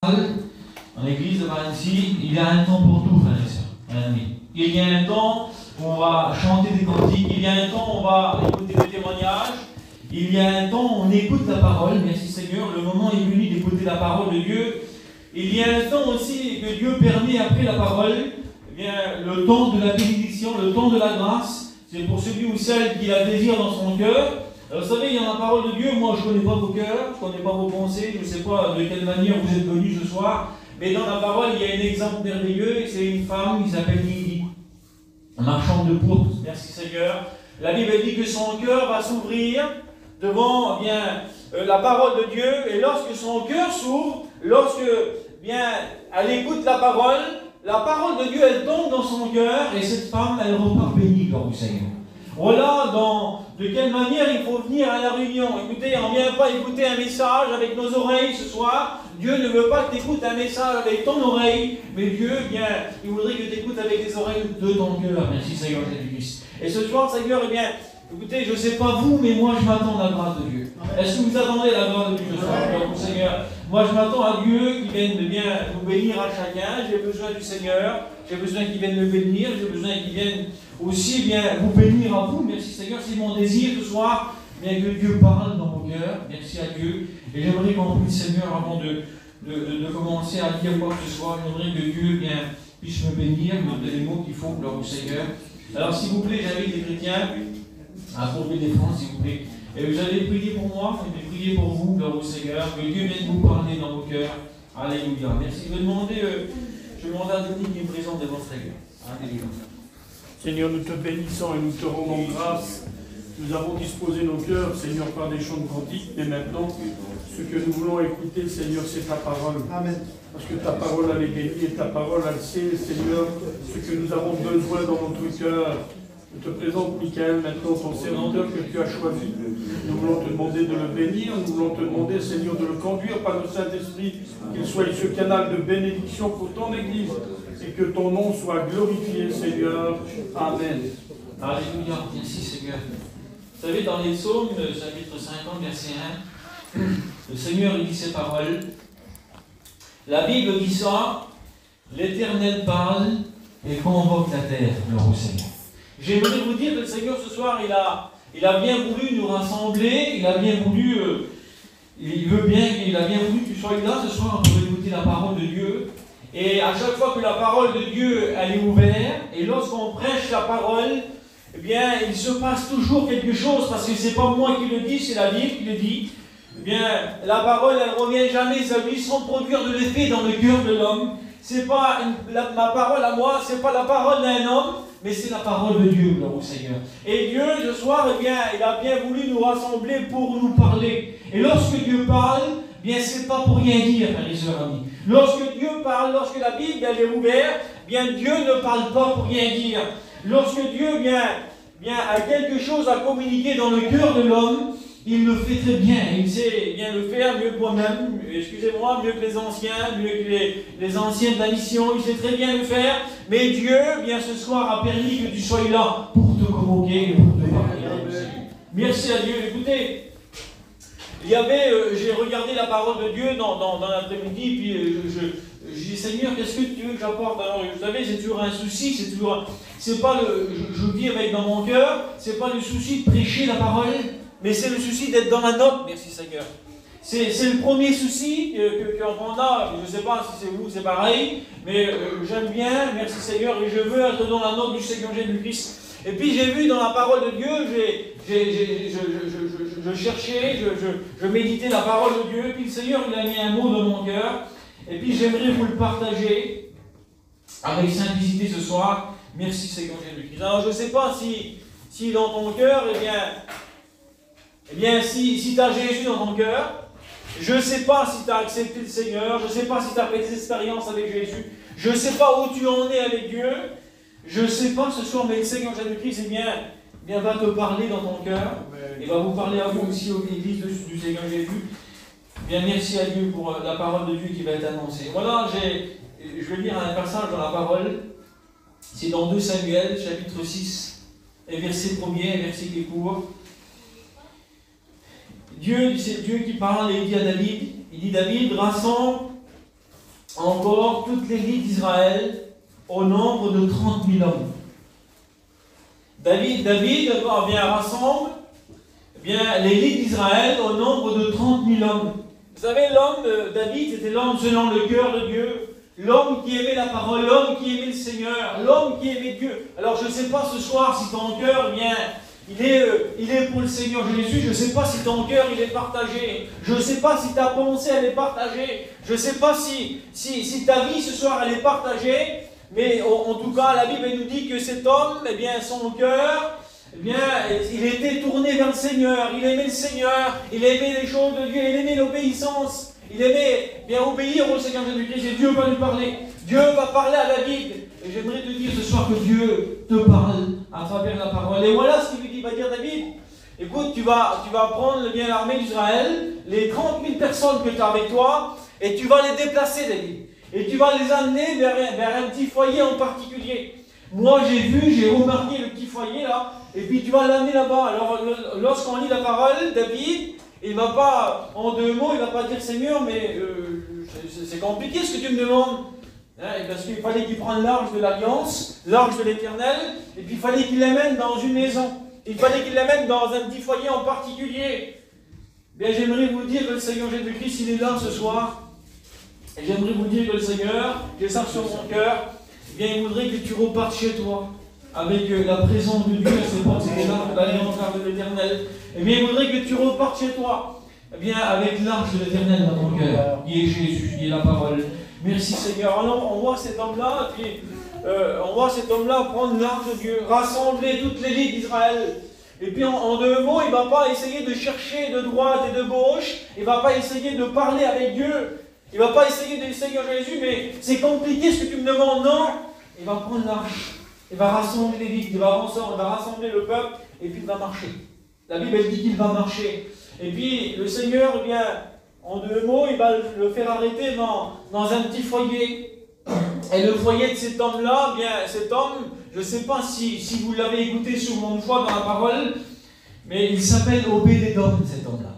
En église de Valency, il y a un temps pour tout, frères et sœurs. Il y a un temps où on va chanter des cantiques, il y a un temps où on va écouter des témoignages, il y a un temps où on écoute la parole. Merci Seigneur, le moment est venu d'écouter la parole de Dieu. Il y a un temps aussi que Dieu permet après la parole, eh bien, le temps de la bénédiction, le temps de la grâce. C'est pour celui ou celle qui a désir dans son cœur. Alors, vous savez, il y a la parole de Dieu. Moi, je ne connais pas vos cœurs, je ne connais pas vos pensées, je ne sais pas de quelle manière vous êtes venus ce soir. Mais dans la parole, il y a un exemple merveilleux. C'est une femme qui s'appelle Lydie, marchande de pourpre. Merci Seigneur. La Bible dit que son cœur va s'ouvrir devant la parole de Dieu. Et lorsque son cœur s'ouvre, lorsque elle écoute la parole de Dieu, elle tombe dans son cœur. Et cette femme, elle repart bénie, gloire au Seigneur. Voilà de quelle manière il faut venir à la réunion. Écoutez, on ne vient pas écouter un message avec nos oreilles ce soir. Dieu ne veut pas que tu écoutes un message avec ton oreille, mais Dieu, il voudrait que tu écoutes avec les oreilles de ton cœur. Merci Seigneur Jésus-Christ. Et ce soir, Seigneur, écoutez, je ne sais pas vous, mais moi je m'attends à la grâce de Dieu. Est-ce que vous attendez la grâce de Dieu ce soir, Seigneur? Moi je m'attends à Dieu qui vienne nous bénir à chacun. J'ai besoin du Seigneur. J'ai besoin qu'il vienne me bénir. J'ai besoin qu'il vienne aussi vous bénir à vous. Merci Seigneur, c'est mon désir ce soir, que Dieu parle dans mon cœur. Merci à Dieu. Et j'aimerais qu'on prie Seigneur avant de commencer à dire quoi que ce soit. J'aimerais que Dieu puisse me bénir, me donner les mots qu'il faut, gloire au Seigneur. Alors s'il vous plaît, j'invite les chrétiens à trouver des francs, s'il vous plaît. Et vous allez prier pour moi, je vais prier pour vous, gloire au Seigneur, que Dieu vienne vous parler dans vos cœurs. Alléluia. Merci. Je vais demander à Denis qui me présente devant Seigneur. Alléluia. Seigneur, nous te bénissons et nous te rendons grâce. Nous avons disposé nos cœurs, Seigneur, par des chants de cantiques, mais maintenant, ce que nous voulons écouter, Seigneur, c'est ta parole. Amen. Parce que ta parole, elle est bénie et ta parole, elle sait, Seigneur, ce que nous avons besoin dans notre cœur. Je te présente, Michael, maintenant ton serviteur que tu as choisi. Nous voulons te demander de le bénir, nous voulons te demander, Seigneur, de le conduire par le Saint-Esprit, qu'il soit ce canal de bénédiction pour ton Église, et que ton nom soit glorifié, Seigneur. Amen. Alléluia. Merci, Seigneur. Vous savez, dans les psaumes, chapitre 50, verset 1, le Seigneur dit ces paroles. La Bible dit ça, l'Éternel parle et convoque la terre, gloire au Seigneur. J'aimerais vous dire que le Seigneur, ce soir, il a bien voulu nous rassembler, il a bien voulu que tu sois là ce soir pour écouter la parole de Dieu. Et à chaque fois que la parole de Dieu, elle est ouverte, et lorsqu'on prêche la parole, eh bien, il se passe toujours quelque chose, parce que c'est pas moi qui le dis, c'est la Bible qui le dit. Eh bien, la parole, elle ne revient jamais à lui sans produire de l'effet dans le cœur de l'homme. C'est pas ma parole à moi, c'est pas la parole d'un homme, mais c'est la parole de Dieu, gloire au Seigneur. Et Dieu, ce soir, eh bien, il a bien voulu nous rassembler pour nous parler. Et lorsque Dieu parle, eh bien, c'est pas pour rien dire, frères et sœurs amis. Lorsque Dieu parle, lorsque la Bible elle est ouverte, eh bien, Dieu ne parle pas pour rien dire. Lorsque Dieu a quelque chose à communiquer dans le cœur de l'homme, il le fait très bien. Il sait bien le faire mieux que moi-même, excusez-moi, mieux que les anciens, mieux que les anciens de la mission. Il sait très bien le faire. Mais Dieu, bien ce soir, a permis que tu sois là pour te convoquer et pour te parler. Merci à Dieu. Écoutez, j'ai regardé la parole de Dieu dans l'après-midi, puis je dis Seigneur, qu'est-ce que tu veux que j'apporte? Alors, vous savez, c'est toujours un souci, c'est pas je vis avec dans mon cœur, c'est pas le souci de prêcher la parole, mais c'est le souci d'être dans la note. Merci Seigneur. C'est le premier souci qu'on a. Je ne sais pas si c'est vous, c'est pareil, mais j'aime bien, merci Seigneur, et je veux être dans la note du Seigneur Jésus-Christ. Et puis j'ai vu dans la parole de Dieu, je cherchais, je méditais la parole de Dieu, puis le Seigneur il a mis un mot dans mon cœur, et puis j'aimerais vous le partager avec simplicité ce soir. Merci Seigneur Jésus-Christ. Alors je ne sais pas si dans ton cœur, eh bien si tu as Jésus dans ton cœur, je ne sais pas si tu as accepté le Seigneur, je ne sais pas si tu as fait des expériences avec Jésus, je ne sais pas où tu en es avec Dieu, je ne sais pas ce soir, mais le Seigneur Jésus-Christ, va te parler dans ton cœur, et va vous parler à vous aussi aux églises du Seigneur Jésus. Bien, merci à Dieu pour la parole de Dieu qui va être annoncée. Voilà, je vais lire un passage dans la parole, c'est dans 2 Samuel, chapitre 6, et verset 1er, verset qui est court. C'est Dieu qui parle et il dit à David, David, rassemble fort toute l'élite d'Israël au nombre de 30 000 hommes. David rassemble l'élite d'Israël au nombre de 30 000 hommes. Vous savez, l'homme, David, c'était l'homme selon le cœur de Dieu, l'homme qui aimait la parole, l'homme qui aimait le Seigneur, l'homme qui aimait Dieu. Alors je ne sais pas ce soir si ton cœur, il est pour le Seigneur Jésus. Je ne sais pas si ton cœur, il est partagé. Je ne sais pas si ta pensée, elle est partagée. Je ne sais pas si ta vie ce soir, elle est partagée. Mais en tout cas, la Bible nous dit que cet homme, son cœur, il était tourné vers le Seigneur. Il aimait le Seigneur. Il aimait les choses de Dieu. Il aimait l'obéissance. Il aimait obéir au Seigneur Jésus-Christ. Et Dieu va lui parler. Dieu va parler à David. Et j'aimerais te dire ce soir que Dieu te parle à travers la parole. Et voilà ce qu'il va dire David. Écoute, tu vas prendre l'armée d'Israël, les 30 000 personnes que tu as avec toi, et tu vas les déplacer, David. Et tu vas les amener vers un petit foyer en particulier. Moi, j'ai remarqué le petit foyer là, et puis tu vas l'amener là-bas. Alors, lorsqu'on lit la parole, David, il ne va pas, en 2 mots, il ne va pas dire Seigneur, mais c'est compliqué ce que tu me demandes. Parce qu'il fallait qu'il prenne l'arche de l'Alliance, l'arche de l'Éternel, et puis il fallait qu'il l'amène dans une maison. Il fallait qu'il l'amène dans un petit foyer en particulier. J'aimerais vous dire que le Seigneur Jésus-Christ, il est là ce soir. Et j'aimerais vous dire que le Seigneur, j'ai ça sur mon cœur, il voudrait que tu repartes chez toi avec la présence de Dieu. C'est pas que c'était l'arche de l'Éternel. Il voudrait que tu repartes chez toi avec l'arche de l'Éternel dans ton cœur, qui est Jésus, qui est la parole. Merci Seigneur. Alors on voit cet homme-là, prendre l'arche de Dieu, rassembler toute l'élite d'Israël. Et puis en 2 mots, il ne va pas essayer de chercher de droite et de gauche, il ne va pas essayer de parler avec Dieu, il ne va pas essayer de Seigneur Jésus, mais c'est compliqué ce que tu me demandes. Non, il va prendre l'arche, il va rassembler l'élite, il va rassembler le peuple, et puis il va marcher. La Bible elle dit qu'il va marcher. Et puis le Seigneur, en 2 mots, il va le faire arrêter dans un petit foyer. Et le foyer de cet homme-là, cet homme, je ne sais pas si vous l'avez écouté souvent une fois dans la parole, mais il s'appelle Obédédom, cet homme-là.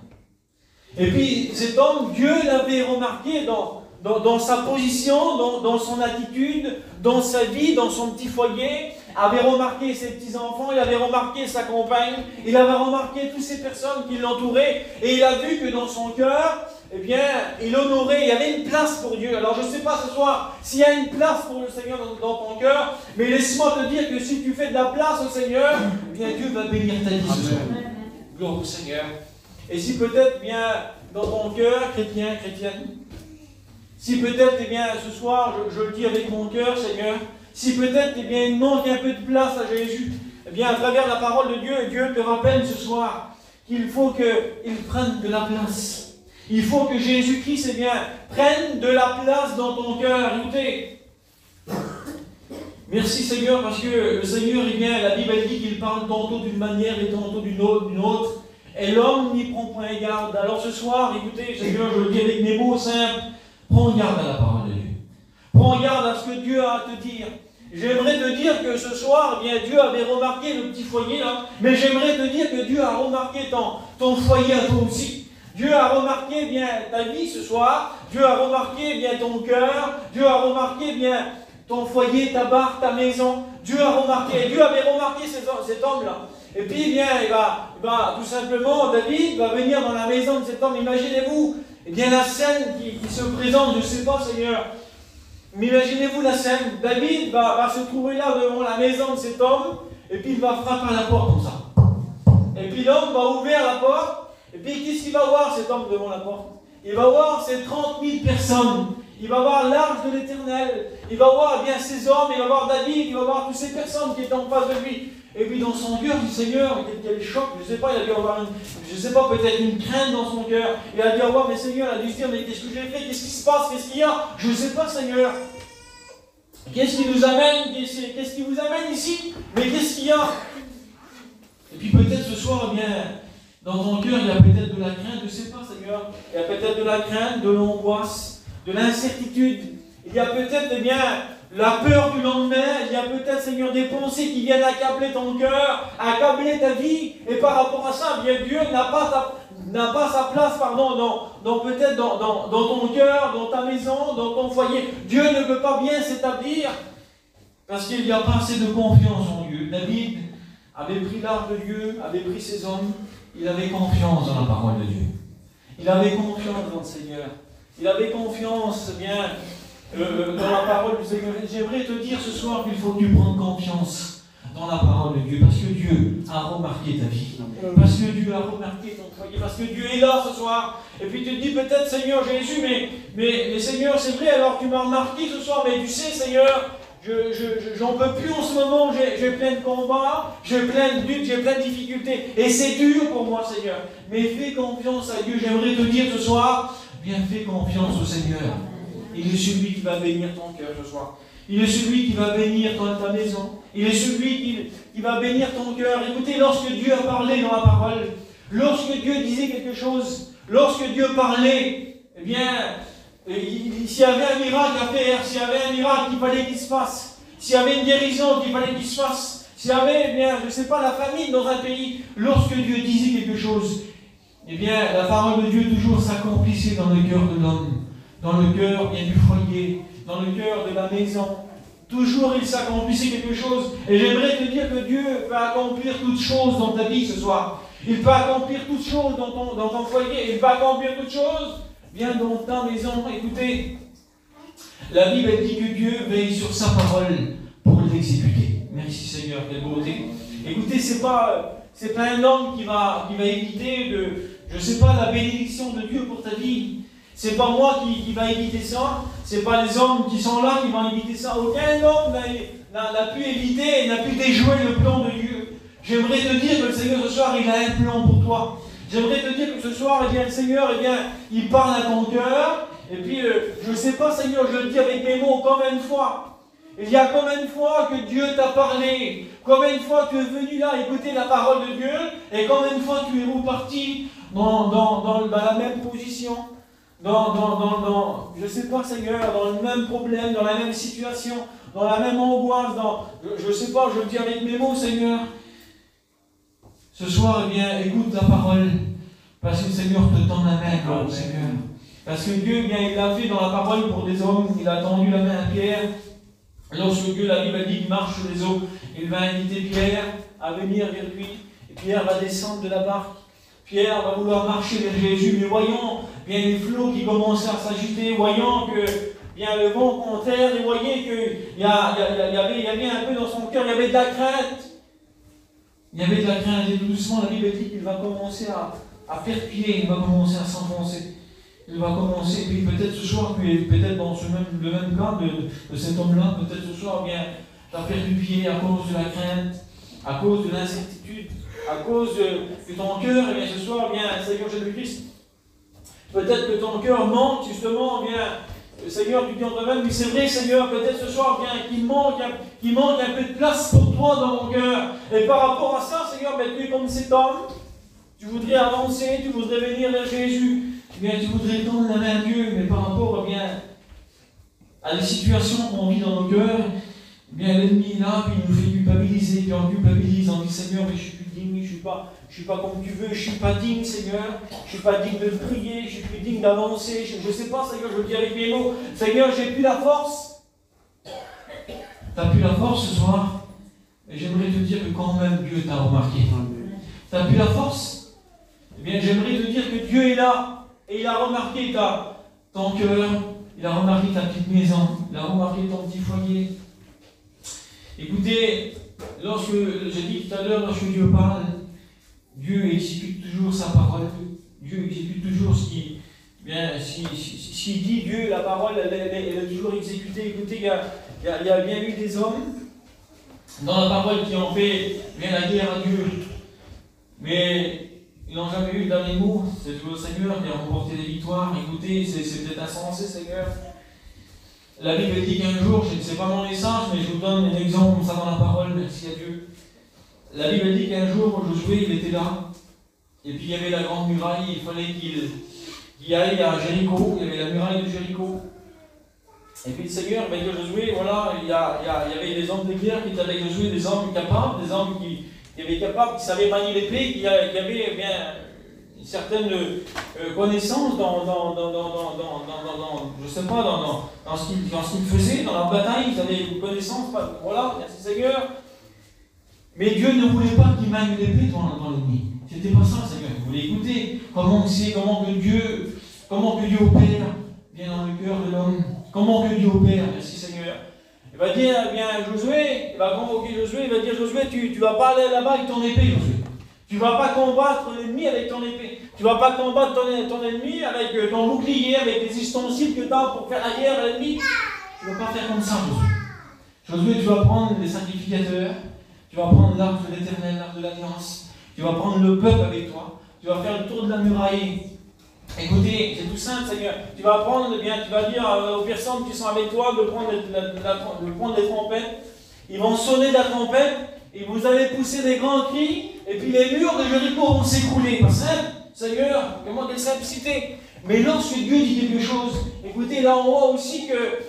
Et puis cet homme, Dieu l'avait remarqué dans sa position, dans son attitude, dans sa vie, dans son petit foyer, avait remarqué ses petits-enfants, il avait remarqué sa compagne, il avait remarqué toutes ces personnes qui l'entouraient, et il a vu que dans son cœur, il honorait, il y avait une place pour Dieu. Alors je ne sais pas ce soir s'il y a une place pour le Seigneur dans ton cœur, mais laisse-moi te dire que si tu fais de la place au Seigneur, Dieu va bénir ta vie ce soir. Gloire au Seigneur. Et si peut-être, dans ton cœur, chrétienne, si peut-être, ce soir, je le dis avec mon cœur, Seigneur, si peut-être, il manque un peu de place à Jésus, à travers la parole de Dieu, Dieu te rappelle ce soir qu'il faut qu'il prenne de la place. Il faut que Jésus-Christ, prenne de la place dans ton cœur. Écoutez, merci Seigneur, parce que le Seigneur, la Bible dit qu'il parle tantôt d'une manière et tantôt d'une autre. Et l'homme n'y prend point garde. Alors ce soir, écoutez, Seigneur, je le dis avec mes mots simples, prends garde à la parole de Dieu. Prends garde à ce que Dieu a à te dire. J'aimerais te dire que ce soir, Dieu avait remarqué le petit foyer là, mais j'aimerais te dire que Dieu a remarqué ton foyer à toi aussi. Dieu a remarqué ta vie ce soir, Dieu a remarqué ton cœur, Dieu a remarqué ton foyer, ta barque, ta maison. Dieu avait remarqué cet homme-là. Et puis, il va tout simplement, David va venir dans la maison de cet homme. Imaginez-vous, la scène qui se présente, je ne sais pas, Seigneur. Mais imaginez-vous la scène. David va se trouver là devant la maison de cet homme, et puis il va frapper à la porte comme ça. Et puis l'homme va ouvrir la porte, et puis qu'est-ce qu'il va voir cet homme devant la porte? Il va voir ces 30 000 personnes. Il va voir l'arche de l'Éternel. Il va voir ces hommes, il va voir David, il va voir toutes ces personnes qui étaient en face de lui. Et puis dans son cœur, il dit Seigneur, quel choc, je ne sais pas, il a dû avoir peut-être une crainte dans son cœur. Il a dû avoir, mais Seigneur, il a dû se dire, mais qu'est-ce que j'ai fait? Qu'est-ce qui se passe? Qu'est-ce qu'il y a? Je ne sais pas, Seigneur. Qu'est-ce qui nous amène? Qu'est-ce qui vous amène ici? Mais qu'est-ce qu'il y a? Et puis peut-être ce soir, dans ton cœur, il y a peut-être de la crainte, je ne sais pas, Seigneur. Il y a peut-être de la crainte, de l'angoisse, de l'incertitude. Il y a peut-être, la peur du lendemain. Il y a peut-être, Seigneur, des pensées qui viennent accabler ton cœur, accabler ta vie. Et par rapport à ça, Dieu n'a pas sa place, peut-être dans ton cœur, dans ta maison, dans ton foyer. Dieu ne peut pas bien s'établir parce qu'il n'y a pas assez de confiance en Dieu. David avait pris l'arche de Dieu, avait pris ses hommes, il avait confiance dans la parole de Dieu. Il avait confiance dans le Seigneur. Il avait confiance dans la parole du Seigneur. J'aimerais te dire ce soir qu'il faut que tu prennes confiance dans la parole de Dieu, parce que Dieu a remarqué ta vie, parce que Dieu a remarqué ton foyer, parce que Dieu est là ce soir. Et puis tu te dis peut-être, Seigneur Jésus, mais Seigneur, c'est vrai, alors tu m'as remarqué ce soir, mais tu sais, Seigneur, j'en peux plus en ce moment, j'ai plein de combats, j'ai plein de luttes, j'ai plein de difficultés, et c'est dur pour moi, Seigneur. Mais fais confiance à Dieu. J'aimerais te dire ce soir, bien fais confiance au Seigneur. Il est celui qui va bénir ton cœur ce soir. Il est celui qui va bénir ta maison. Il est celui qui va bénir ton cœur. Écoutez, lorsque Dieu a parlé dans la parole, lorsque Dieu disait quelque chose, lorsque Dieu parlait, eh bien, s'il y avait un miracle à faire, s'il y avait un miracle qu'il fallait qu'il se fasse, s'il y avait une guérison qu'il fallait qu'il se fasse, s'il y avait, eh bien, je ne sais pas, la famine dans un pays, lorsque Dieu disait quelque chose, eh bien, la parole de Dieu toujours s'accomplissait dans le cœur de l'homme, dans le cœur bien du foyer, dans le cœur de la maison. Toujours il s'accomplissait quelque chose. Et j'aimerais te dire que Dieu peut accomplir toutes choses dans ta vie ce soir. Il peut accomplir toutes choses dans ton foyer. Il peut accomplir toutes choses bien dans ta maison. Écoutez, la Bible dit que Dieu veille sur sa parole pour l'exécuter. Merci Seigneur, quelle beauté. Écoutez, c'est pas un homme qui va éviter je ne sais pas, la bénédiction de Dieu pour ta vie. C'est pas moi qui va éviter ça. C'est pas les hommes qui sont là qui vont éviter ça. Aucun homme n'a pu éviter, n'a pu déjouer le plan de Dieu. J'aimerais te dire que le Seigneur ce soir, il a un plan pour toi. J'aimerais te dire que ce soir, le Seigneur, il parle à ton cœur. Et puis, je ne sais pas, Seigneur, je le dis avec mes mots, combien de fois. Il y a combien de fois que Dieu t'a parlé? Combien de fois tu es venu là écouter la parole de Dieu? Et combien de fois tu es reparti dans la même position? Je ne sais pas, Seigneur, dans le même problème, dans la même situation, dans la même angoisse, je ne sais pas, je le dis avec mes mots, Seigneur. Ce soir, eh bien, écoute la parole, parce que le Seigneur te tend la main, Seigneur. Parce que Dieu, eh bien, il l'a fait dans la parole pour des hommes, il a tendu la main à Pierre. Lorsque Dieu, la Bible dit qu'il marche sur les eaux, il va inviter Pierre à venir vers lui, et Pierre va descendre de la barque. Pierre va vouloir marcher vers Jésus, mais voyons bien les flots qui commençaient à s'agiter, voyant que bien le vent contraire, et voyez qu'il y avait un peu dans son cœur, il y avait de la crainte. Il y avait de la crainte, et tout doucement, la Bible dit qu'il va commencer à faire pied, il va commencer à s'enfoncer. Il va commencer, puis peut-être ce soir, peut-être dans le même cas de cet homme-là, peut-être ce soir, bien, tu as perdu pied à cause de la crainte, à cause de l'incertitude, à cause de ton cœur, et bien ce soir, bien, Seigneur Jésus-Christ, peut-être que ton cœur manque, justement, bien, Seigneur, tu dis en toi-même, mais c'est vrai, Seigneur, peut-être ce soir, bien, qu'il manque un peu de place pour toi dans mon cœur. Et par rapport à ça, Seigneur, ben, tu es comme cet homme, tu voudrais avancer, tu voudrais venir vers Jésus, bien, tu voudrais tendre la main à Dieu, mais par rapport, bien, à les situations qu'on vit dans nos cœurs, bien, l'ennemi est là, puis il nous fait culpabiliser, puis on culpabilise, on dit, Seigneur, mais je suis plus digne, je suis pas comme tu veux, je suis pas digne, Seigneur, je suis pas digne de prier, je suis plus digne d'avancer, je sais pas, Seigneur, je le dis avec mes mots, Seigneur, j'ai plus la force. T'as plus la force ce soir, et j'aimerais te dire que quand même Dieu t'a remarqué. T'as plus la force? Eh bien, j'aimerais te dire que Dieu est là, et il a remarqué ton cœur, il a remarqué ta petite maison, il a remarqué ton petit foyer. Écoutez, j'ai dit tout à l'heure, lorsque Dieu parle, Dieu exécute toujours sa parole. Dieu exécute toujours ce qui... Bien, s'il dit Dieu, la parole, elle est toujours exécutée. Écoutez, il y a bien eu des hommes dans la parole qui ont fait bien la guerre à Dieu. Mais ils n'ont jamais eu le dernier mot. C'est toujours le Seigneur qui a remporté des victoires. Écoutez, c'est peut-être insensé, Seigneur. La Bible dit qu'un jour, ce n'est pas mon message, mais je vous donne un exemple comme ça dans la parole, merci à Dieu. La Bible dit qu'un jour, Josué, il était là, et puis il y avait la grande muraille, il fallait qu'il aille à Jéricho, il y avait la muraille de Jéricho. Et puis le Seigneur, ben, Josué, voilà, il y avait des hommes de guerre qui étaient avec Josué, des hommes capables, des hommes qui savaient manier l'épée, qui avaient bien certaine connaissance je sais pas, dans ce qu'il faisait, dans la bataille, ils avaient une connaissance, voilà, merci Seigneur. Mais Dieu ne voulait pas qu'il mène l'épée dans l'ennemi. C'était pas ça, Seigneur. Vous voulez écouter comment que Dieu opère bien dans le cœur de l'homme. Comment que Dieu opère, merci Seigneur. Il va dire, Josué, il va convoquer Josué, il va dire, Josué, tu vas pas aller là-bas avec ton épée, Josué. Tu vas pas combattre l'ennemi avec ton épée. Tu vas pas combattre ton ennemi avec ton bouclier, avec les ustensiles que tu as pour faire la guerre à l'ennemi. Tu ne vas pas faire comme ça, Josué. Josué, tu vas prendre les sacrificateurs, tu vas prendre l'arche de l'Éternel, l'arche de l'Alliance, tu vas prendre le peuple avec toi, tu vas faire le tour de la muraille. Écoutez, c'est tout simple, Seigneur. Tu vas dire aux personnes qui sont avec toi de prendre les trompettes. Ils vont sonner de la trompette et vous allez pousser des grands cris et puis les murs de Jéricho vont s'écrouler. Pas simple, Seigneur, comment quelle simplicité. Mais lorsque Dieu dit quelque chose, écoutez, là on voit aussi que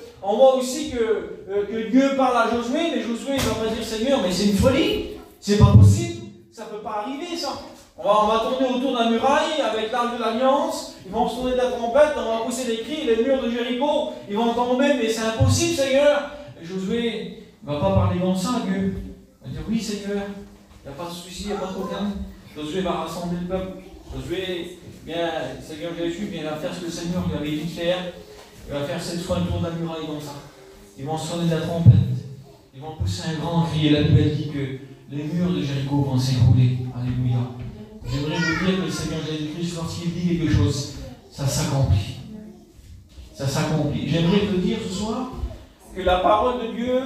Dieu parle à Josué, mais Josué ne va pas dire Seigneur, mais c'est une folie, c'est pas possible, ça ne peut pas arriver ça. On va tourner autour de la muraille avec l'arche de l'Alliance, ils vont sonner de la trompette, on va pousser des cris, les murs de Jéricho, ils vont tomber, mais c'est impossible, Seigneur. Et Josué ne va pas parler comme ça à Dieu. Il va dire oui, Seigneur, il n'y a pas de souci, il n'y a pas de problème. Josué va rassembler le peuple. Josué, Seigneur Jésus, il va faire ce que le Seigneur lui avait dit de faire. Il va faire cette fois le tour de la muraille comme ça. Ils vont sonner de la trompette. Ils vont pousser un grand cri. Et la Bible dit que les murs de Jéricho vont s'écrouler. Alléluia. J'aimerais vous dire que le Seigneur Jésus-Christ, lorsqu'il dit quelque chose, ça s'accomplit. Ça s'accomplit. J'aimerais te dire ce soir que la parole de Dieu,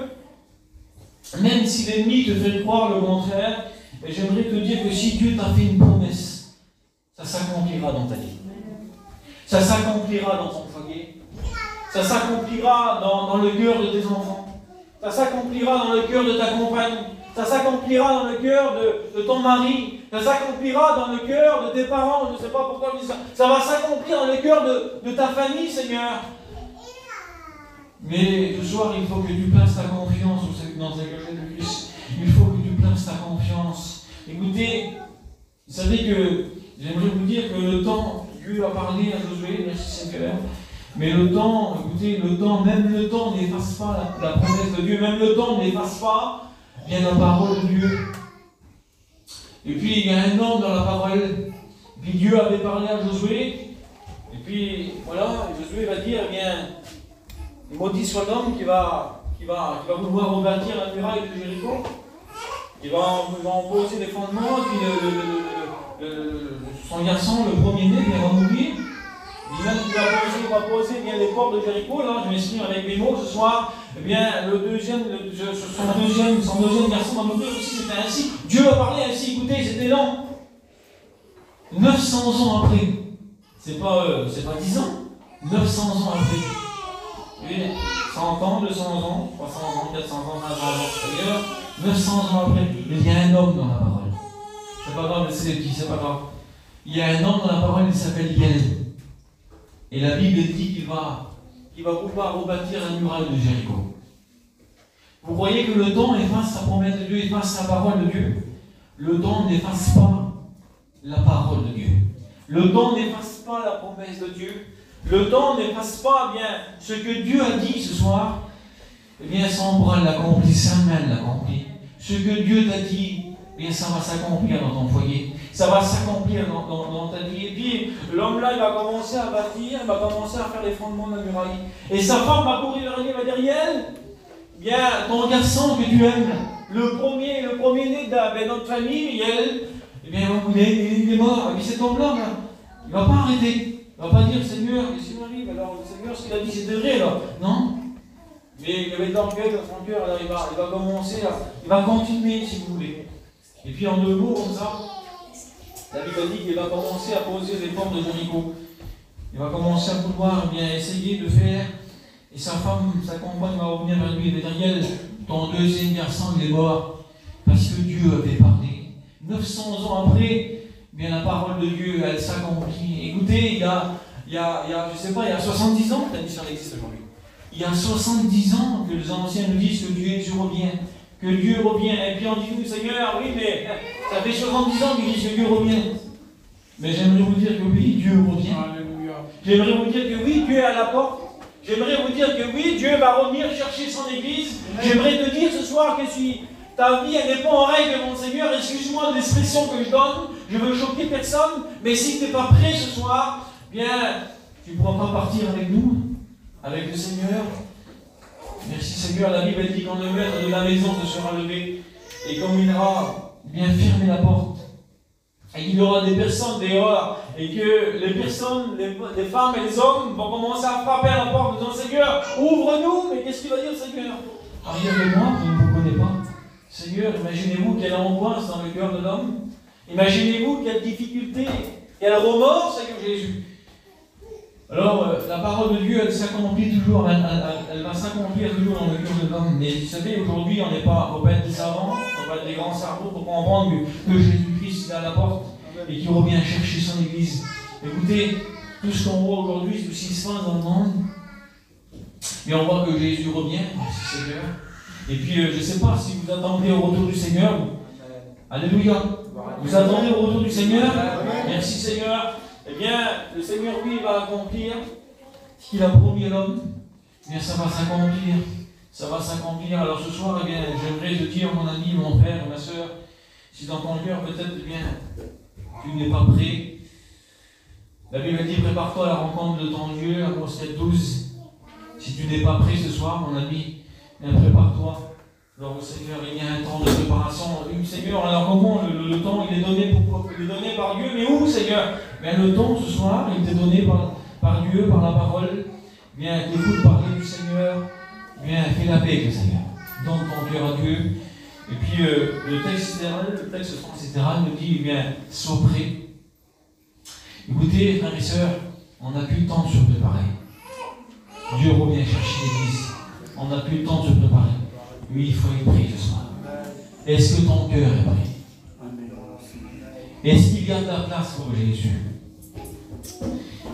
même si l'ennemi te fait croire le contraire, j'aimerais te dire que si Dieu t'a fait une promesse, ça s'accomplira dans ta vie. Ça s'accomplira dans ton foyer. Ça s'accomplira dans le cœur de tes enfants. Ça s'accomplira dans le cœur de ta compagne. Ça s'accomplira dans le cœur de ton mari. Ça s'accomplira dans le cœur de tes parents. Je ne sais pas pourquoi je dis ça. Ça va s'accomplir dans le cœur de ta famille, Seigneur. Mais ce soir, il faut que tu places ta confiance dans cette de Christ. Il faut que tu places ta confiance. Écoutez, vous savez que j'aimerais vous dire que le temps, Dieu a parlé à Josué, merci Seigneur. Mais le temps, écoutez, même le temps n'efface pas la promesse de Dieu, même le temps n'efface pas bien la parole de Dieu. Et puis il y a un homme dans la parole, puis Dieu avait parlé à Josué, et puis voilà, Josué va dire, maudit soit l'homme qui va vouloir rebâtir la muraille de Jéricho, il va en poser les fondements, et puis son garçon, le premier-né, il va mourir. Il va poser les portes de Jéricho, là, je m'exprime avec mes mots ce soir. Son deuxième garçon va mourir aussi, c'était ainsi. Dieu a parlé ainsi, écoutez, c'était lent. 900 ans après, c'est pas 10 ans, 900 ans après. Et 100 ans, 200 ans, 300 ans, 400 ans, 500 ans, 900 ans après, il y a un homme dans la parole. C'est pas grave, c'est qui, c'est pas grave. Il y a un homme dans la parole, il s'appelle Yael. Et la Bible dit qu'il va pouvoir rebâtir la muraille de Jéricho. Vous croyez que le temps efface la promesse de Dieu, efface la parole de Dieu? Le temps n'efface pas la parole de Dieu. Le temps n'efface pas la promesse de Dieu. Le temps n'efface pas ce que Dieu a dit ce soir. Son bras l'accomplit, sa main l'accomplit. Ce que Dieu t'a dit, ça va s'accomplir dans ton foyer. Ça va s'accomplir dans ta vie. Et puis, l'homme-là, il va commencer à bâtir, il va commencer à faire les fondements de la muraille. Et sa femme va courir vers lui, va dire, Yael, ton garçon que tu aimes, le premier-né de notre famille, Yael, il est mort. Et puis cet homme-là, il ne va pas arrêter. Il ne va pas dire, Seigneur, qu'est-ce qui m'arrive? Alors, le Seigneur, ce qu'il a dit, c'était vrai, là. Non. Mais il y avait de l'orgueil dans son cœur, alors il va commencer, il va continuer, si vous voulez. Et puis, en 2 mots, comme ça, la Bible dit qu'il va commencer à poser les portes de Jéricho. Il va commencer à vouloir essayer de faire. Et sa femme, sa compagne va revenir vers lui et va dire, Yael, ton deuxième garçon, il est mort. Parce que Dieu avait parlé. 900 ans après, la parole de Dieu, elle s'accomplit. Écoutez, il y a 70 ans que la mission existe aujourd'hui. Il y a 70 ans que les anciens nous disent que Dieu revient. Que Dieu revient. Et puis on dit, Seigneur, oui, mais ça fait 70 ans qu'ils disent que Dieu revient. Mais j'aimerais vous dire que oui, Dieu revient. Alléluia. J'aimerais vous dire que oui, Dieu est à la porte. J'aimerais vous dire que oui, Dieu va revenir chercher son Église. J'aimerais te dire ce soir que si ta vie n'est pas en règle devant le Seigneur, excuse-moi de l'expression que je donne, je veux choquer personne, mais si tu n'es pas prêt ce soir, bien, tu ne pourras pas partir avec nous, avec le Seigneur. Merci Seigneur, la Bible dit quand le maître de la maison se sera levé, et comme il aura bien fermé la porte, et qu'il y aura des personnes dehors, et que les personnes, les femmes et les hommes vont commencer à frapper à la porte en disant Seigneur, ouvre-nous, mais qu'est-ce qu'il va dire Seigneur? Arrière de moi, je ne vous connais pas. Seigneur, imaginez-vous quelle angoisse dans le cœur de l'homme. Imaginez-vous quelle difficulté, quel remords, Seigneur Jésus. Alors, la parole de Dieu, elle s'accomplit toujours, elle va s'accomplir toujours dans le cœur de l'homme. Mais vous savez, aujourd'hui, on n'est pas, faut pas être des savants, on va être des grands cerveaux pour comprendre que Jésus-Christ est à la porte et qu'il revient chercher son Église. Écoutez, tout ce qu'on voit aujourd'hui, c'est aussi ce qui se passe dans le monde. Mais on voit que Jésus revient, merci Seigneur. Et puis, je ne sais pas si vous attendez au retour du Seigneur. Alléluia. Vous attendez au retour du Seigneur. Merci Seigneur. Eh bien, le Seigneur, lui, va accomplir ce qu'il a promis à l'homme. Eh bien, ça va s'accomplir. Ça va s'accomplir. Alors ce soir, eh bien, j'aimerais te dire, mon ami, mon frère, ma soeur, si dans ton cœur, peut-être, eh bien, tu n'es pas prêt. La Bible dit, prépare-toi à la rencontre de ton Dieu, Amos 4:12. Si tu n'es pas prêt ce soir, mon ami, bien, prépare-toi. Alors, au Seigneur, il y a un temps de préparation. Seigneur, alors comment le temps, il est donné par Dieu, mais où, Seigneur? Bien, le temps, ce soir, il t'est donné par Dieu, par la parole. Bien, écoute parler du Seigneur. Bien, fais la paix avec le Seigneur. Donne ton cœur à Dieu. Et puis, le texte etc., nous dit, bien, sois prêt. Écoutez, frères et sœurs, on n'a plus le temps de se préparer. Dieu revient chercher l'Église. On n'a plus le temps de se préparer. Oui, il faut être prêt ce soir. Est-ce que ton cœur est prêt? Est-ce qu'il y a de la place pour Jésus?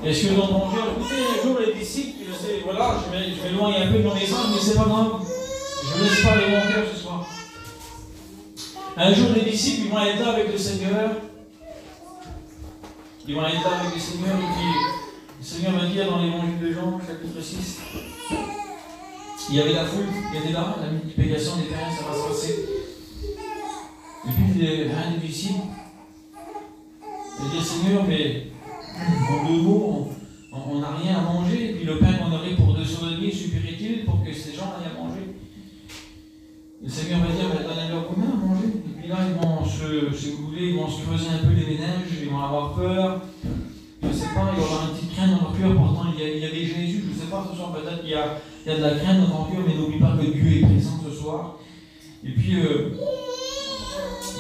Est-ce que dans ton cœur, écoutez, un jour les disciples, voilà, je m'éloigne un peu de mon exemple, mais c'est pas grave. Je ne laisse pas aller mon cœur ce soir. Un jour les disciples, ils vont être là avec le Seigneur. Ils vont être là avec le Seigneur, et puis le Seigneur va dire dans l'évangile de Jean, chapitre 6. Il y avait la foule qui était là, la multiplication des pains, ça va se passer. Et puis un des disciples il dit Seigneur, mais en 2 mots, on n'a rien à manger, et puis le pain qu'on aurait pour 2 soldats suffirait-il pour que ces gens aillent à manger? Le Seigneur va dire donnez-leur combien à manger? Et puis là, ils vont si vous voulez, ils vont se creuser un peu les méninges, ils vont avoir peur. Je ne sais pas, il y aura une petite crainte dans leur cœur, pourtant il y avait Jésus, je ne sais pas, ce soir peut-être qu'il y a de la crainte dans ton cœur, mais n'oublie pas que Dieu est présent ce soir. Et puis,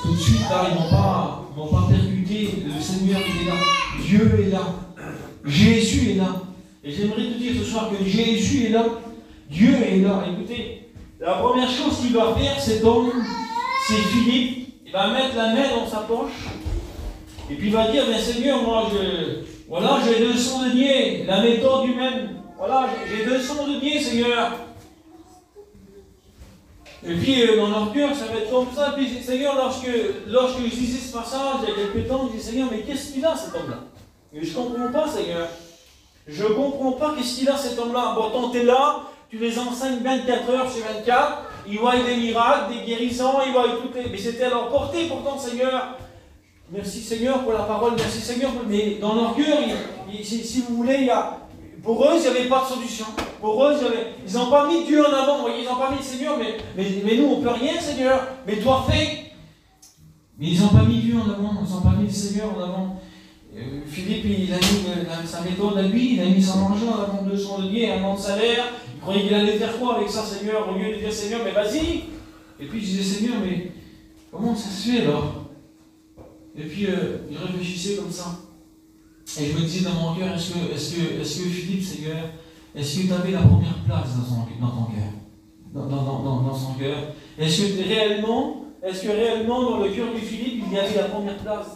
tout de suite, là, ils ne vont pas percuter le Seigneur qui est là. Dieu est là. Jésus est là. Et j'aimerais te dire ce soir que Jésus est là. Dieu est là. Écoutez, la première chose qu'il doit faire, cet homme, c'est Philippe. Il va mettre la main dans sa poche. Et puis il va dire, bien Seigneur, moi, j'ai 200 deniers, la méthode humaine. Voilà, j'ai 200 deniers, Seigneur. Et puis dans leur cœur, ça va être comme ça. Puis Seigneur, lorsque je disais ce passage, il y a quelques temps, je disais, Seigneur, mais qu'est-ce qu'il a, cet homme-là? Mais je ne comprends pas, Seigneur. Je ne comprends pas qu'est-ce qu'il a, cet homme-là. Pourtant, tu es là, tu les enseignes 24 heures sur 24, ils voient des miracles, des guérisons, ils voient toutes les... Mais c'était à leur portée, pourtant, Seigneur. Merci Seigneur pour la parole, merci Seigneur. Mais dans leur cœur, si vous voulez, pour eux, il n'y avait pas de solution. Pour eux, ils n'ont pas mis Dieu en avant. Vous voyez, ils n'ont pas mis le Seigneur, mais nous, on ne peut rien, Seigneur. Mais toi, fais. Mais ils n'ont pas mis Dieu en avant, ils n'ont pas mis le Seigneur en avant. Philippe, il a mis sa méthode à lui, il a mis son argent en avant 200 deniers, un an de salaire. Il croyait qu'il allait faire quoi avec ça, Seigneur? Au lieu de dire Seigneur, mais vas-y. Et puis, je disais Seigneur, mais comment ça se fait alors? Et puis, il réfléchissait comme ça. Et je me disais dans mon cœur, est-ce que Philippe, Seigneur, est-ce que tu avais la première place dans ton cœur? Dans son cœur? Est-ce que réellement, dans le cœur de Philippe, il y avait la première place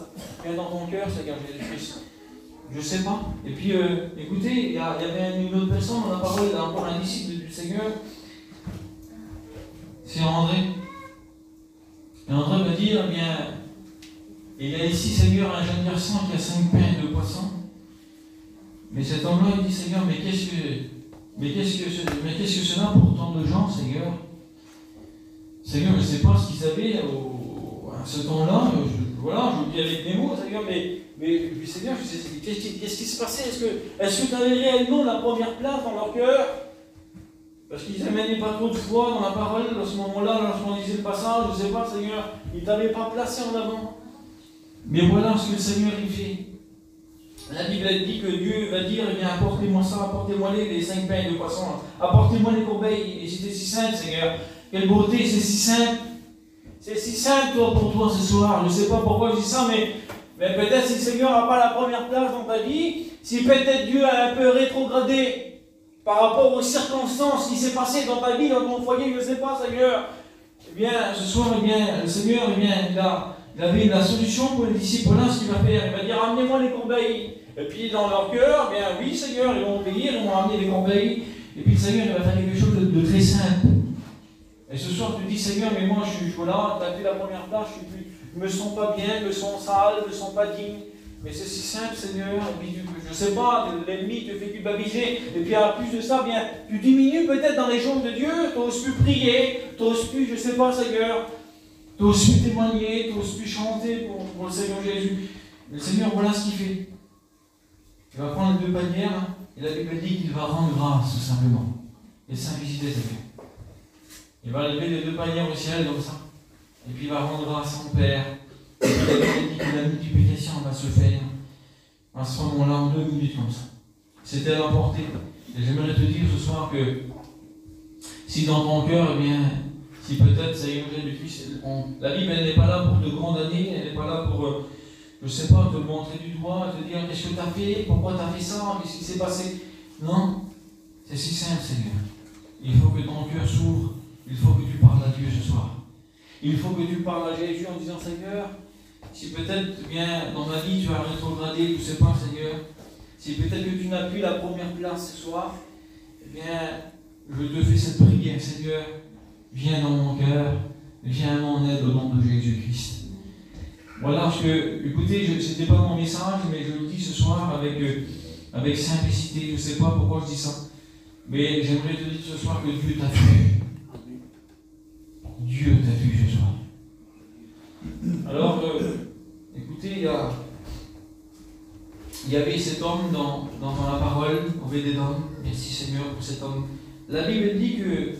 dans ton cœur, Seigneur Jésus-Christ? Je ne sais pas. Et puis, écoutez, il y avait une autre personne, on a parlé encore un disciple du Seigneur. C'est André. Et André va dire, eh bien, Et il y a ici, Seigneur, un jeune garçon qui a 5 pains et 2 poissons. Mais cet homme-là, il dit, Seigneur, mais qu'est-ce que cela pour tant de gens, Seigneur? Seigneur, je ne sais pas ce qu'ils avaient à ce temps-là. Voilà, je le dis avec mes mots, Seigneur, mais Seigneur, qu'est-ce qui se passait? Est-ce que tu avais réellement la première place dans leur cœur? Parce qu'ils n'amenaient pas trop de foi dans la parole à ce moment-là, lorsqu'on disait le passage, je ne sais pas, Seigneur, ils ne t'avaient pas placé en avant. Mais voilà ce que le Seigneur y fait. La Bible elle dit que Dieu va dire, eh bien, apportez-moi ça, apportez-moi les 5 pains et 2 poissons, apportez-moi les corbeilles. Et c'était si simple, Seigneur. Quelle beauté, c'est si simple. C'est si simple pour toi ce soir. Je ne sais pas pourquoi je dis ça, mais peut-être si le Seigneur n'a pas la première place dans ta vie, si peut-être Dieu a un peu rétrogradé par rapport aux circonstances qui s'est passées dans ta vie, dans ton foyer, je ne sais pas, Seigneur. Eh bien, ce soir, eh bien, le Seigneur, eh bien, il avait la solution pour les disciples. Là, ce qu'il va faire, il va dire, amenez-moi les corbeilles. Et puis, dans leur cœur, eh bien, oui, Seigneur, ils vont obéir, ils vont amener les corbeilles. Et puis, le Seigneur, il va faire quelque chose de très simple. Et ce soir, tu dis, Seigneur, mais moi, je suis là, tu as fait la première place, je ne me sens pas bien, je me sens sale, je ne me sens pas digne. Mais c'est si simple, Seigneur. Et puis, je ne sais pas, l'ennemi te fait culpabiliser. Et puis, en plus de ça, bien, tu diminues peut-être dans les choses de Dieu, tu n'oses plus prier, tu n'oses plus, je ne sais pas, Seigneur, tu n'oses plus témoigner, tu n'oses plus chanter pour le Seigneur Jésus. Mais le Seigneur, voilà ce qu'il fait. Il va prendre les 2 panières, et la Bible dit qu'il va rendre grâce, tout simplement. Et simplicité, Seigneur. Il va lever les 2 panières au ciel, comme ça. Et puis il va rendre grâce à son Père. Et puis la Bible dit que la multiplication va se faire à ce moment-là en 2 minutes, comme ça. C'était à la portée. Et j'aimerais te dire ce soir que si dans ton cœur, eh bien, si peut-être, Seigneur Jésus-Christ, la Bible, elle n'est pas là pour te condamner, elle n'est pas là pour, je ne sais pas, te montrer du doigt, te dire qu'est-ce que tu as fait, pourquoi tu as fait ça, qu'est-ce qui s'est passé. Non, c'est si simple, Seigneur. Il faut que ton cœur s'ouvre, il faut que tu parles à Dieu ce soir. Il faut que tu parles à Jésus en disant, Seigneur, si peut-être, bien, dans ma vie, tu as rétrogradé, je ne sais pas, Seigneur, si peut-être que tu n'as plus la première place ce soir, eh bien, je te fais cette prière, Seigneur, viens dans mon cœur, viens à mon aide au nom de Jésus-Christ. Voilà, parce que, écoutez, ce n'était pas mon message, mais je le dis ce soir avec simplicité. Je ne sais pas pourquoi je dis ça, mais j'aimerais te dire ce soir que Dieu t'a vu. Dieu t'a vu ce soir. Alors, écoutez, il y avait cet homme dans la parole, Obédédom. Merci Seigneur pour cet homme. La Bible dit que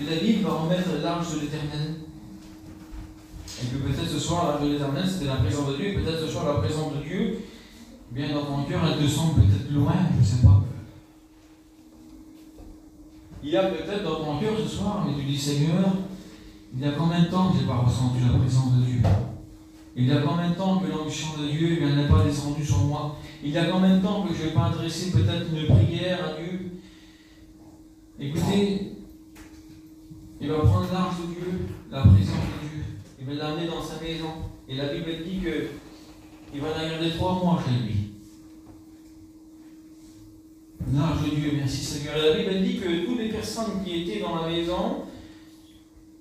David va remettre l'arche de l'Éternel. Et que peut-être ce soir, l'arche de l'Éternel, c'était la présence de Dieu. Et peut-être ce soir, la présence de Dieu, bien dans ton cœur, elle te semble peut-être loin, je ne sais pas. Il y a peut-être dans ton cœur ce soir, mais tu dis, Seigneur, il y a combien de temps que je n'ai pas ressenti la présence de Dieu? Il y a combien de temps que l'onction de Dieu n'est pas descendue sur moi? Il y a combien de temps que je n'ai pas adressé peut-être une prière à Dieu? Écoutez, il va prendre l'arche de Dieu, la présence de Dieu, il va l'amener dans sa maison. Et la Bible dit qu'il va la garder 3 mois chez lui. L'arche de Dieu, merci Seigneur. La Bible dit que toutes les personnes qui étaient dans la maison,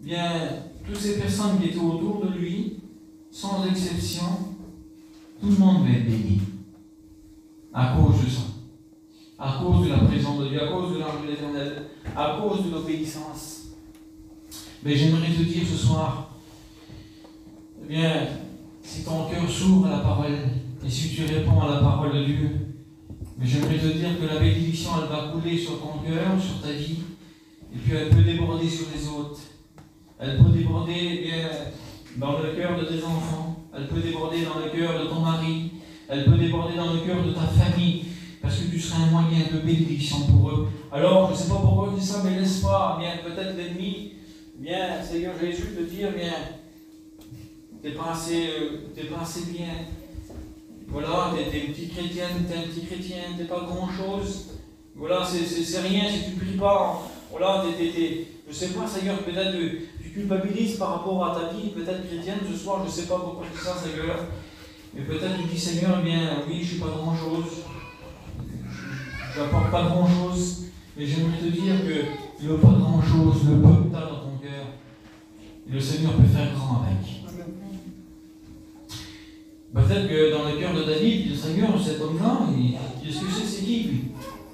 bien, toutes ces personnes qui étaient autour de lui, sans exception, tout le monde va être béni. À cause de ça. À cause de la présence de Dieu, à cause de l'arche de l'Éternel, à cause de l'obéissance. Mais j'aimerais te dire ce soir, eh bien, si ton cœur s'ouvre à la parole, et si tu réponds à la parole de Dieu, mais j'aimerais te dire que la bénédiction, elle va couler sur ton cœur, sur ta vie, et puis elle peut déborder sur les autres. Elle peut déborder bien, dans le cœur de tes enfants, elle peut déborder dans le cœur de ton mari, elle peut déborder dans le cœur de ta famille, parce que tu seras un moyen de bénédiction pour eux. Alors, je ne sais pas pourquoi je dis ça, mais laisse pas, bien, peut-être l'ennemi, bien, Seigneur Jésus, te dire, bien, t'es pas assez bien. Voilà, t'es une petite chrétienne, t'es un petit chrétien, t'es pas grand-chose. Voilà, c'est rien si tu pries pas. Voilà, je sais pas, Seigneur, peut-être tu culpabilises par rapport à ta vie, peut-être chrétienne ce soir, je sais pas pourquoi je dis ça, Seigneur. Mais peut-être tu dis, Seigneur, bien, oui, je suis pas grand-chose. Je n'apporte pas grand-chose. Mais j'aimerais te dire que le pas grand-chose, le peu que tu as dans ton cœur, le Seigneur peut faire grand avec. peut-être que dans le cœur de David, le Seigneur, cet homme-là, qu'est-ce que c'est qui lui?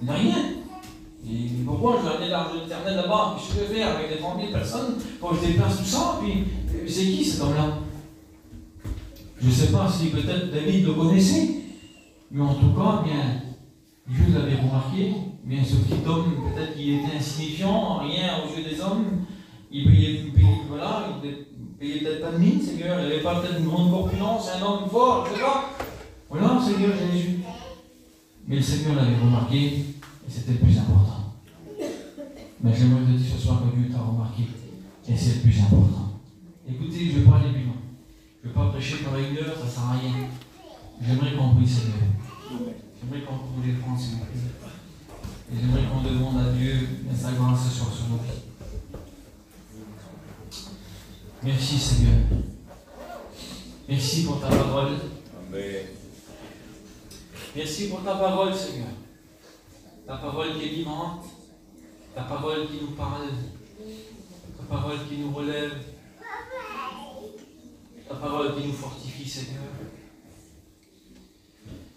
Il n'a rien. Et pourquoi je vais amener l'arche de l'Éternel là-bas? Qu'est-ce que je vais faire avec les 30 000 personnes pour que je déplace tout ça? Puis, c'est qui cet homme-là? Je ne sais pas si peut-être David le connaissait, mais en tout cas, bien, Dieu l'avait remarqué. Bien, ce petit homme, peut-être qu'il était insignifiant, rien aux yeux des hommes, il payait peut-être pas de mine, Seigneur, il n'avait pas peut-être une grande corpulence, un homme fort, je ne sais pas. Voilà, Seigneur Jésus. Mais le Seigneur l'avait remarqué, et c'était le plus important. Mais j'aimerais te dire ce soir que Dieu t'a remarqué, et c'est le plus important. Écoutez, je ne vais pas aller plus loin. Je ne vais pas prêcher pendant 1 heure, ça ne sert à rien. J'aimerais qu'on prie, Seigneur. J'aimerais qu'on prie les francs, s'il vous plaît. Et j'aimerais qu'on demande à Dieu sa grâce ce soir sur nos vies. Merci, Seigneur. Merci pour ta parole. Amen. Merci pour ta parole, Seigneur. Ta parole qui est vivante. Ta parole qui nous parle. Ta parole qui nous relève. Ta parole qui nous fortifie, Seigneur.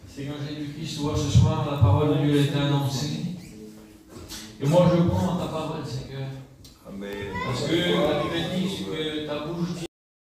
Seigneur Jésus-Christ, vois ce soir, la parole de Dieu a été annoncée. Et moi, je prends ta parole, Seigneur. Amen. Parce que la Bible dit que ta bouche dit